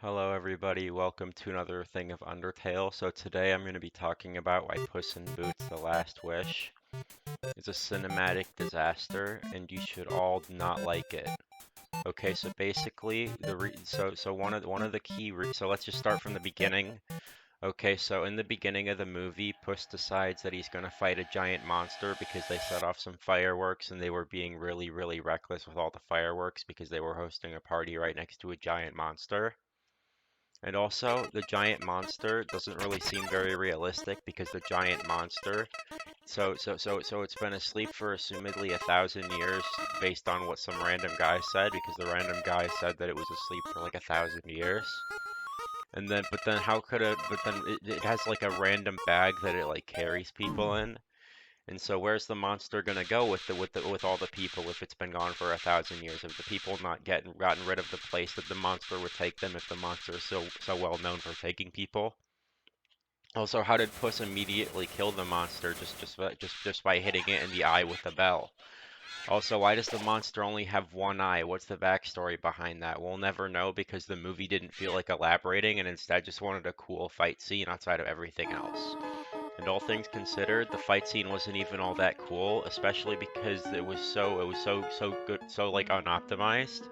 Hello everybody, welcome to another thing of Undertale. So today I'm going to be talking about why Puss in Boots: The Last Wish is a cinematic disaster and you should all not like it. Okay, so basically one of the so let's just start from the beginning. Okay, so in the beginning of the movie, Puss decides that he's going to fight a giant monster because they set off some fireworks and they were being really reckless with all the fireworks because they were hosting a party right next to a giant monster. And also, the giant monster doesn't really seem very realistic because the giant monster, so it's been asleep for assumedly 1,000 years based on what some random guy said because the random guy said that it was asleep for like 1,000 years. But then how could it, but then it has like a random bag that it like carries people in. And so where's the monster gonna go with all the people if it's been gone for 1,000 years? If the people not gotten rid of the place that the monster would take them if the monster is so well known for taking people? Also, how did Puss immediately kill the monster just by hitting it in the eye with a bell? Also, why does the monster only have one eye? What's the backstory behind that? We'll never know because the movie didn't feel like elaborating and instead just wanted a cool fight scene outside of everything else. And all things considered, the fight scene wasn't even all that cool, especially because it was so good, so like unoptimized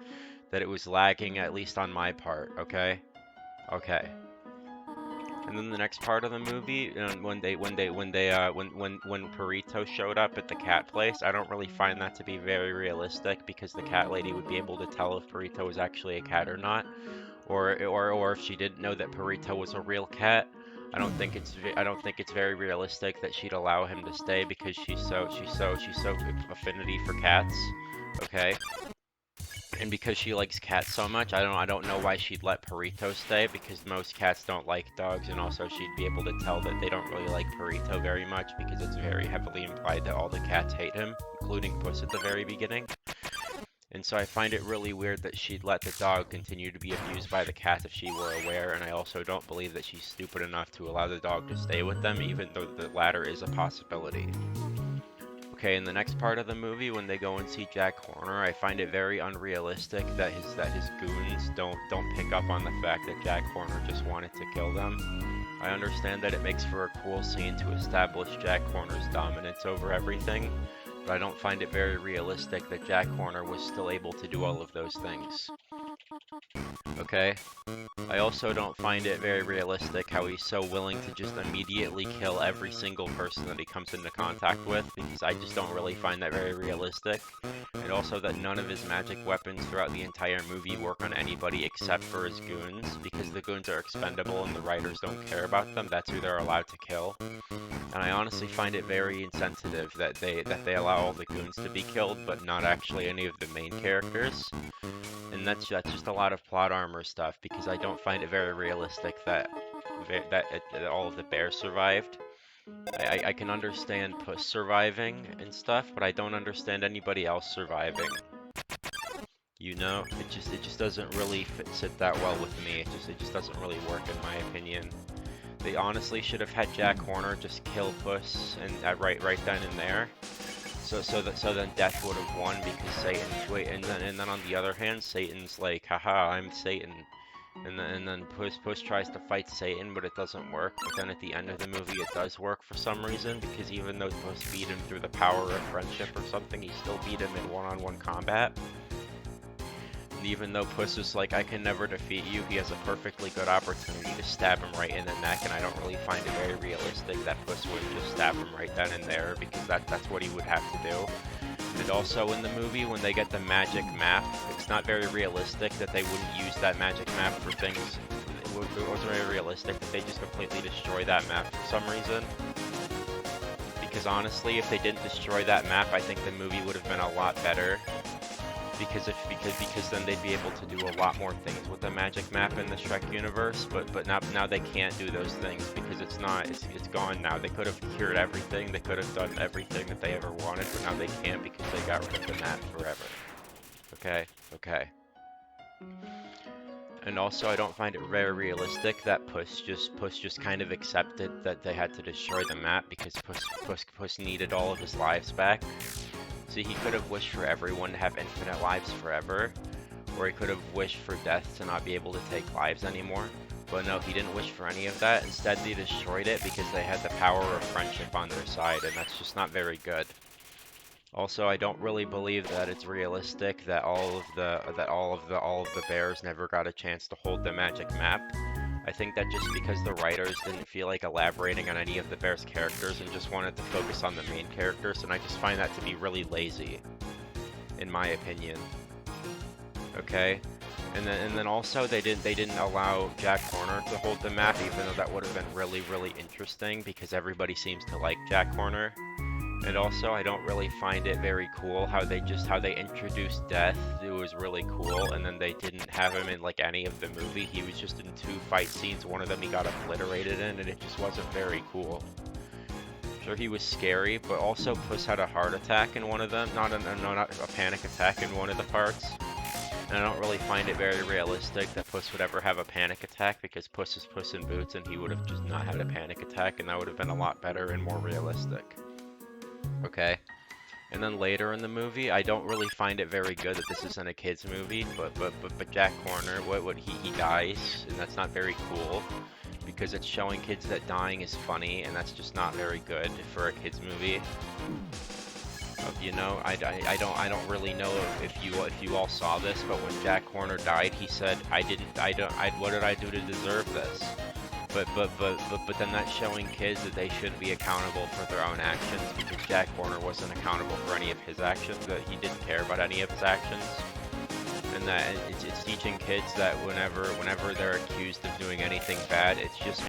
that it was lagging at least on my part, okay? Okay. And then the next part of the movie, when Perito showed up at the cat place, I don't really find that to be very realistic because the cat lady would be able to tell if Perito was actually a cat or not, or if she didn't know that Perito was a real cat. I don't think it's very realistic that she'd allow him to stay because she's so affinity for cats. Okay. And because she likes cats so much, I don't know why she'd let Perito stay because most cats don't like dogs, and also she'd be able to tell that they don't really like Perito very much because it's very heavily implied that all the cats hate him, including Puss at the very beginning. And so I find it really weird that she'd let the dog continue to be abused by the cats if she were aware, and I also don't believe that she's stupid enough to allow the dog to stay with them, even though the latter is a possibility. Okay, in the next part of the movie, when they go and see Jack Horner, I find it very unrealistic that his goons don't pick up on the fact that Jack Horner just wanted to kill them. I understand that it makes for a cool scene to establish Jack Horner's dominance over everything, but I don't find it very realistic that Jack Horner was still able to do all of those things. Okay? I also don't find it very realistic how he's so willing to just immediately kill every single person that he comes into contact with, because I just don't really find that very realistic. And also that none of his magic weapons throughout the entire movie work on anybody except for his goons, because the goons are expendable and the writers don't care about them, that's who they're allowed to kill. And I honestly find it very insensitive that they allow all the goons to be killed, but not actually any of the main characters. And that's just a lot of plot armor stuff because I don't find it very realistic that all of the bears survived. I can understand Puss surviving and stuff, but I don't understand anybody else surviving. You know, it just doesn't really sit that well with me. It just doesn't really work in my opinion. They honestly should have had Jack Horner just kill Puss and right then and there. So then Death would have won because Satan's wait, and then on the other hand, Satan's like, haha, I'm Satan, and then Puss tries to fight Satan, but it doesn't work. But then at the end of the movie, it does work for some reason because even though Puss beat him through the power of friendship or something, he still beat him in one-on-one combat. And even though Puss is like, I can never defeat you, he has a perfectly good opportunity to stab him right in the neck, and I don't really find it very realistic that Puss would just stab him right then and there, because that's what he would have to do. And also in the movie, when they get the magic map, it's not very realistic that they wouldn't use that magic map for things. It wasn't very realistic that they just completely destroy that map for some reason. Because honestly, if they didn't destroy that map, I think the movie would have been a lot better because then they'd be able to do a lot more things with the magic map in the Shrek universe, but now they can't do those things because it's gone now. They could have cured everything, they could have done everything that they ever wanted, but now they can't because they got rid of the map forever. Okay. And also I don't find it very realistic that Puss just kind of accepted that they had to destroy the map because Puss needed all of his lives back. See, he could have wished for everyone to have infinite lives forever, Or he could have wished for death to not be able to take lives anymore. But no, he didn't wish for any of that. Instead, they destroyed it because they had the power of friendship on their side, and that's just not very good. Also, I don't really believe that it's realistic that all of the bears never got a chance to hold the magic map. I think that just because the writers didn't feel like elaborating on any of the bears' characters and just wanted to focus on the main characters, and I just find that to be really lazy, in my opinion. Okay? And then also they didn't allow Jack Horner to hold the map, even though that would have been really interesting because everybody seems to like Jack Horner. And also, I don't really find it very cool how they introduced Death. It was really cool, and then they didn't have him in like any of the movie. He was just in 2 fight scenes. One of them he got obliterated in, and it just wasn't very cool. Sure, he was scary, but also Puss had a heart attack in one of them. Not a panic attack in one of the parts. And I don't really find it very realistic that Puss would ever have a panic attack because Puss is Puss in Boots, and he would have just not had a panic attack, and that would have been a lot better and more realistic. Okay, and then later in the movie, I don't really find it very good that this isn't a kids movie, but Jack Horner, he dies, and that's not very cool because it's showing kids that dying is funny, and that's just not very good for a kids movie. You know, I don't really know if you all saw this, but when Jack Horner died, he said, what did I do to deserve this? But then that's showing kids that they shouldn't be accountable for their own actions because Jack Horner wasn't accountable for any of his actions, that he didn't care about any of his actions. And that it's teaching kids that whenever they're accused of doing anything bad, it's just